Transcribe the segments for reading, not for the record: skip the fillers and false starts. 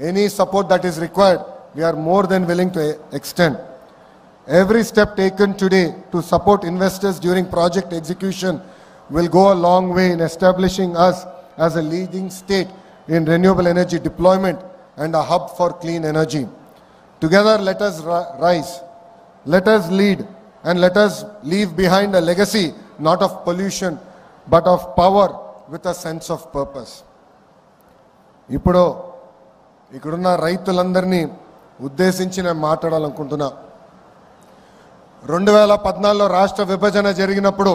any support that is required, we are more than willing to extend. Every step taken today to support investors during project execution will go a long way in establishing us as a leading state in renewable energy deployment and a hub for clean energy. Together, let us rise, let us lead, and let us leave behind a legacy not of pollution but of power with a sense of purpose. ఇప్పుడు ఇక్కడున్న రైతులందరినీ ఉద్దేశించి నేను మాట్లాడాలనుకుంటున్నా. 2014లో రాష్ట్ర విభజన జరిగినప్పుడు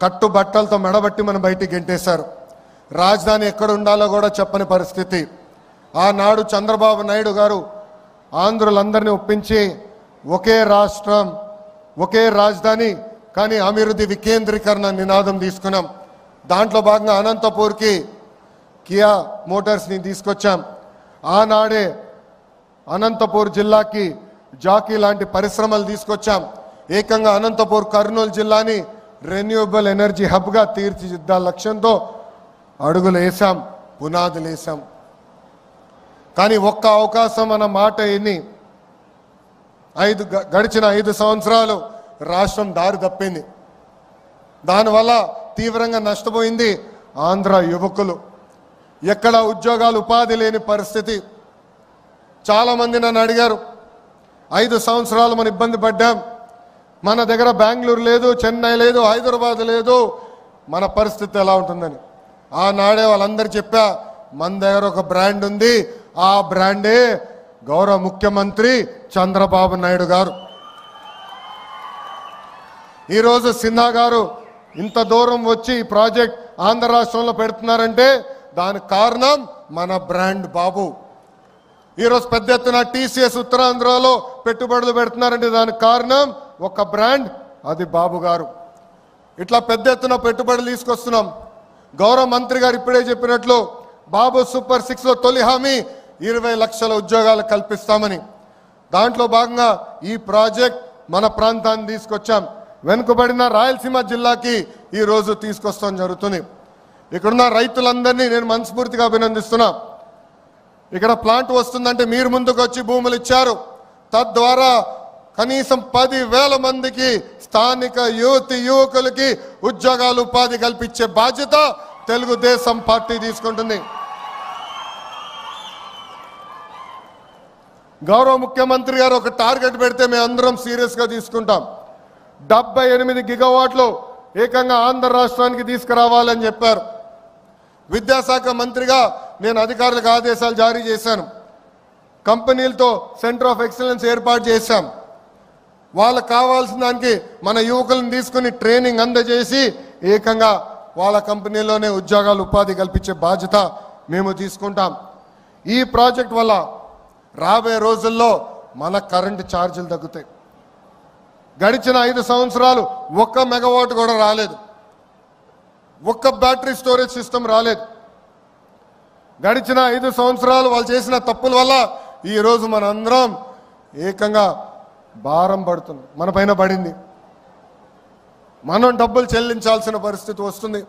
కట్టుబట్టలతో మెడబట్టి మనం బయటికి గెంటేశారు. రాజధాని ఎక్కడ ఉండాలో కూడా చెప్పని పరిస్థితి. ఆనాడు చంద్రబాబు నాయుడు గారు ఆంధ్రులందరినీ ఒప్పించి ఒకే రాష్ట్రం ఒకే రాజధాని కానీ అభివృద్ధి వికేంద్రీకరణ నినాదం తీసుకున్నాం. దాంట్లో భాగంగా అనంతపూర్కి కియా మోటార్స్ని తీసుకొచ్చాం. ఆనాడే అనంతపూర్ జిల్లాకి జాకీ లాంటి పరిశ్రమలు తీసుకొచ్చాం. ఏకంగా అనంతపూర్ కర్నూలు జిల్లాని రెన్యూవబుల్ ఎనర్జీ హబ్గా తీర్చిదిద్దాల లక్ష్యంతో అడుగులు వేసాం, పునాదులు వేసాం. కానీ ఒక్క అవకాశం అన్న మాట ఎన్ని గడిచిన 5 సంవత్సరాలు రాష్ట్రం దారి తప్పింది. దానివల్ల తీవ్రంగా నష్టపోయింది ఆంధ్ర యువకులు. ఎక్కడ ఉద్యోగాలు ఉపాధి లేని పరిస్థితి. చాలామంది నన్ను అడిగారు, 5 సంవత్సరాలు మనం ఇబ్బంది పడ్డాం, మన దగ్గర బెంగళూరు లేదు, చెన్నై లేదు, హైదరాబాద్ లేదు, మన పరిస్థితి ఎలా ఉంటుందని. ఆనాడే వాళ్ళందరూ చెప్పా, మన దగ్గర ఒక బ్రాండ్ ఉంది, ఆ బ్రాండే గౌరవ ముఖ్యమంత్రి చంద్రబాబు నాయుడు గారు. ఈరోజు సిన్హా గారు ఇంత దూరం వచ్చి ఈ ప్రాజెక్ట్ ఆంధ్ర రాష్ట్రంలో పెడుతున్నారంటే దానికి కారణం మన బ్రాండ్ బాబు. ఈరోజు పెద్ద ఎత్తున టీసీఎస్ ఉత్తరాంధ్రలో పెట్టుబడులు పెడుతున్నారంటే దానికి కారణం ఒక బ్రాండ్, అది బాబు గారు. ఇట్లా పెద్ద ఎత్తున పెట్టుబడులు తీసుకొస్తున్నాం. గౌరవ మంత్రి గారు ఇప్పుడే చెప్పినట్లు బాబు సూపర్ 6లో తొలి హామీ 20 లక్షల ఉద్యోగాలు కల్పిస్తామని. దాంట్లో భాగంగా ఈ ప్రాజెక్ట్ మన ప్రాంతాన్ని తీసుకొచ్చాం. వెనుకబడిన రాయలసీమ జిల్లాకి ఈరోజు తీసుకొస్తాం జరుగుతుంది. ఇక్కడున్న రైతులందరినీ నేను మనస్ఫూర్తిగా అభినందిస్తున్నా. ఇక్కడ ప్లాంట్ వస్తుందంటే మీరు ముందుకు వచ్చి భూములు ఇచ్చారు. తద్వారా కనీసం 10,000 మందికి స్థానిక యువకులకి ఉద్యోగాలు ఉపాధి కల్పించే బాధ్యత తెలుగుదేశం పార్టీ తీసుకుంటుంది. గౌరవ ముఖ్యమంత్రి గారు ఒక టార్గెట్ పెడితే మేము అందరం సీరియస్గా తీసుకుంటాం. 78 గిగావాట్లు ఏకంగా ఆంధ్ర రాష్ట్రానికి తీసుకురావాలని చెప్పారు. విద్యాశాఖ మంత్రిగా నేను అధికారులకు ఆదేశాలు జారీ చేశాను. కంపెనీలతో సెంటర్ ఆఫ్ ఎక్సలెన్స్ ఏర్పాటు చేశాం. వాళ్ళకు కావాల్సిన దానికి మన యువకులను తీసుకుని ట్రైనింగ్ అందజేసి ఏకంగా వాళ్ళ కంపెనీలోనే ఉద్యోగాలు ఉపాధి కల్పించే బాధ్యత మేము తీసుకుంటాం. ఈ ప్రాజెక్ట్ వల్ల రాబోయే రోజుల్లో మన కరెంటు ఛార్జీలు తగ్గుతాయి. గడిచిన 5 సంవత్సరాలు 1 మెగావాట్ కూడా రాలేదు, 1 బ్యాటరీ స్టోరేజ్ సిస్టమ్ రాలేదు. గడిచిన 5 సంవత్సరాలు వాళ్ళు చేసిన తప్పుల వల్ల ఈరోజు మనందరం ఏకంగా భారం పడుతుంది, మన పైన పడింది. మనం డబ్బులు చెల్లించాల్సిన పరిస్థితి వస్తుంది.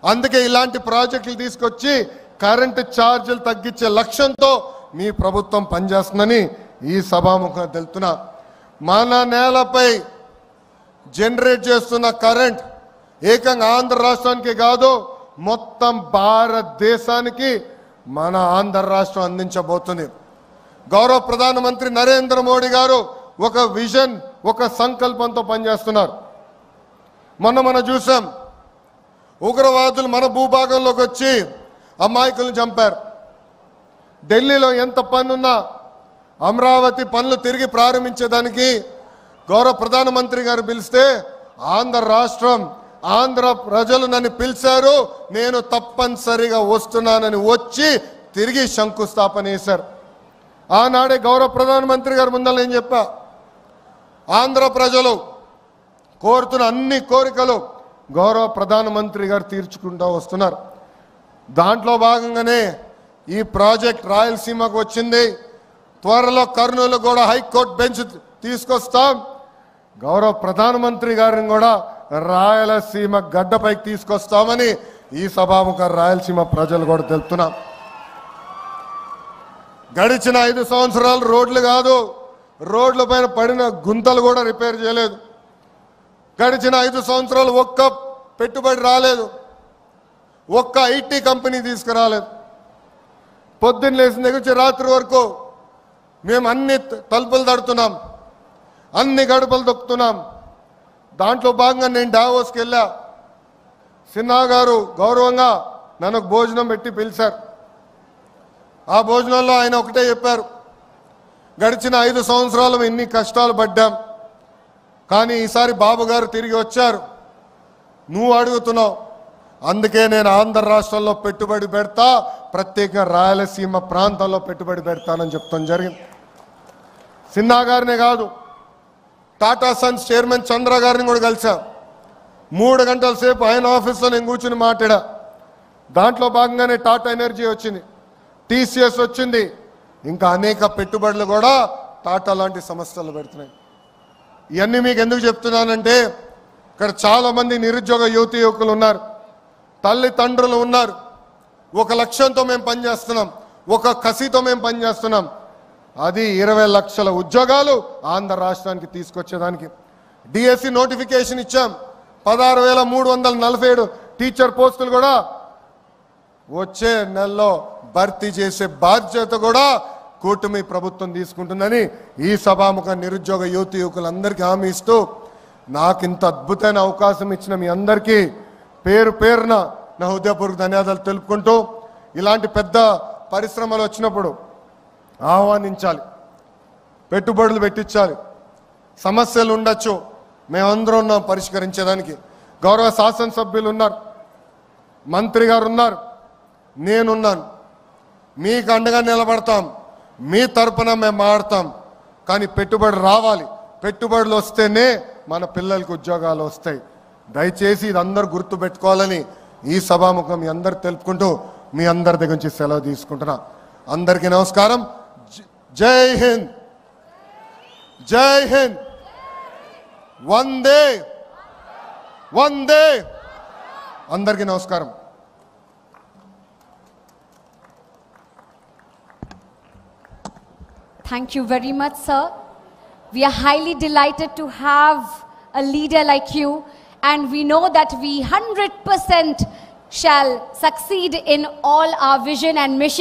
అందుకే ఇలాంటి ప్రాజెక్టులు తీసుకొచ్చి కరెంటు ఛార్జీలు తగ్గించే లక్ష్యంతో మీ ప్రభుత్వం పనిచేస్తుందని ఈ సభాముఖంగా తెలుపుతున్నా. మన నేలపై జనరేట్ చేస్తున్న కరెంట్ ఏకంగా ఆంధ్ర రాష్ట్రానికి కాదు, మొత్తం భారతదేశానికి మన ఆంధ్ర రాష్ట్రం అందించబోతుంది. గౌరవ ప్రధానమంత్రి నరేంద్ర మోడీ గారు ఒక విజన్, ఒక సంకల్పంతో పనిచేస్తున్నారు. మనం చూసాం, ఉగ్రవాదులు మన భూభాగంలోకి వచ్చి అమాయకులను చంపారు. ఢిల్లీలో ఎంత పనున్నా అమరావతి పనులు తిరిగి ప్రారంభించేదానికి గౌరవ ప్రధానమంత్రి గారు పిలిస్తే ఆంధ్ర రాష్ట్రం, ఆంధ్ర ప్రజలు నన్ను పిలిచారు, నేను తప్పనిసరిగా వస్తున్నానని వచ్చి తిరిగి శంకుస్థాపన చేశారు. ఆనాడే గౌరవ ప్రధానమంత్రి గారు ముందర నేను చెప్పా, ఆంధ్ర ప్రజలు కోరుతున్న అన్ని కోరికలు గౌరవ ప్రధానమంత్రి గారు తీర్చుకుంటూ వస్తున్నారు. దాంట్లో భాగంగానే ఈ ప్రాజెక్ట్ రాయలసీమకు వచ్చింది. త్వరలో కర్నూలు కూడా హైకోర్టు బెంచ్ తీసుకొస్తాం. గౌరవ ప్రధానమంత్రి గారిని కూడా రాయలసీమ గడ్డపైకి తీసుకొస్తామని ఈ సభాముఖ రాయలసీమ ప్రజలు కూడా తెలుపుతున్నాం. గడిచిన 5 సంవత్సరాలు రోడ్లు కాదు, రోడ్ల పైన పడిన గుంతలు కూడా రిపేర్ చేయలేదు. గడిచిన 5 సంవత్సరాలు ఒక్క పెట్టుబడి రాలేదు, ఒక్క ఐటీ కంపెనీ తీసుకురాలేదు. పొద్దున్న లేచిన దగ్గర నుంచి రాత్రి వరకు మేము అన్ని తలుపులు తడుతున్నాం, అన్ని గడపలు దొక్కుతున్నాం. దాంట్లో భాగంగా నేను డావోస్కి వెళ్ళా. సిన్హా గారు గౌరవంగా నన్ను భోజనం పెట్టి పిలిచారు. ఆ భోజనంలో ఆయన ఒకటే చెప్పారు, గడిచిన 5 సంవత్సరాలు ఎన్ని కష్టాలు పడ్డాం, కానీ ఈసారి బాబు గారు తిరిగి వచ్చారు, నువ్వు అడుగుతున్నావు, అందుకే నేను ఆంధ్ర రాష్ట్రంలో పెట్టుబడి పెడతా, ప్రత్యేకంగా రాయలసీమ ప్రాంతంలో పెట్టుబడి పెడతానని చెప్తాం జరిగింది. సిన్హా గారినే కాదు, టాటా సన్స్ చైర్మన్ చంద్ర గారిని కూడా కలిసా. 3 గంటల సేపు ఆయన ఆఫీస్లో నేను కూర్చుని మాట్లాడా. దాంట్లో భాగంగానే టాటా ఎనర్జీ వచ్చింది, టీసీఎస్ వచ్చింది, ఇంకా అనేక పెట్టుబడులు కూడా టాటా లాంటి సంస్థలు పెడుతున్నాయి. ఇవన్నీ మీకు ఎందుకు చెప్తున్నానంటే, ఇక్కడ చాలామంది నిరుద్యోగ యువకులు ఉన్నారు, తల్లిదండ్రులు ఉన్నారు. ఒక లక్ష్యంతో మేము పనిచేస్తున్నాం, ఒక కసితో మేము పనిచేస్తున్నాం. అది 20 లక్షల ఉద్యోగాలు ఆంధ్ర రాష్ట్రానికి తీసుకొచ్చేదానికి. డిఎస్సి నోటిఫికేషన్ ఇచ్చాం, 16,347 టీచర్ పోస్టులు కూడా వచ్చే నెలలో భర్తీ చేసే బాధ్యత కూడా కూటమి ప్రభుత్వం తీసుకుంటుందని ఈ సభాముఖ నిరుద్యోగ యువకులందరికీ హామీ ఇస్తూ, నాకు ఇంత అద్భుతమైన అవకాశం ఇచ్చిన మీ అందరికీ పేరు పేరున నా హృదయపూర్వక ధన్యవాదాలు తెలుపుకుంటూ, ఇలాంటి పెద్ద పరిశ్రమలు వచ్చినప్పుడు ఆహ్వానించాలి, పెట్టుబడులు పెట్టించాలి. సమస్యలు ఉండొచ్చు, మేమందరం ఉన్నాం పరిష్కరించేదానికి. గౌరవ శాసనసభ్యులు ఉన్నారు, మంత్రి గారు ఉన్నారు, నేనున్నాను, మీకు అండగా నిలబడతాం, మీ తరపున మేము మాడతాం. కానీ పెట్టుబడి రావాలి, పెట్టుబడులు వస్తేనే మన పిల్లలకు ఉద్యోగాలు వస్తాయి. దయచేసి ఇది అందరూ గుర్తుపెట్టుకోవాలని ఈ సభాముఖం మీ అందరు తెలుపుకుంటూ మీ అందరి దగ్గర నుంచి సెలవు తీసుకుంటున్నా. అందరికీ నమస్కారం. జై హింద్, జై హింద్, వందే వందే. అందరికీ నమస్కారం. Thank you very much, sir. We are highly delighted to have a leader like you, and we know that we 100% shall succeed in all our vision and mission.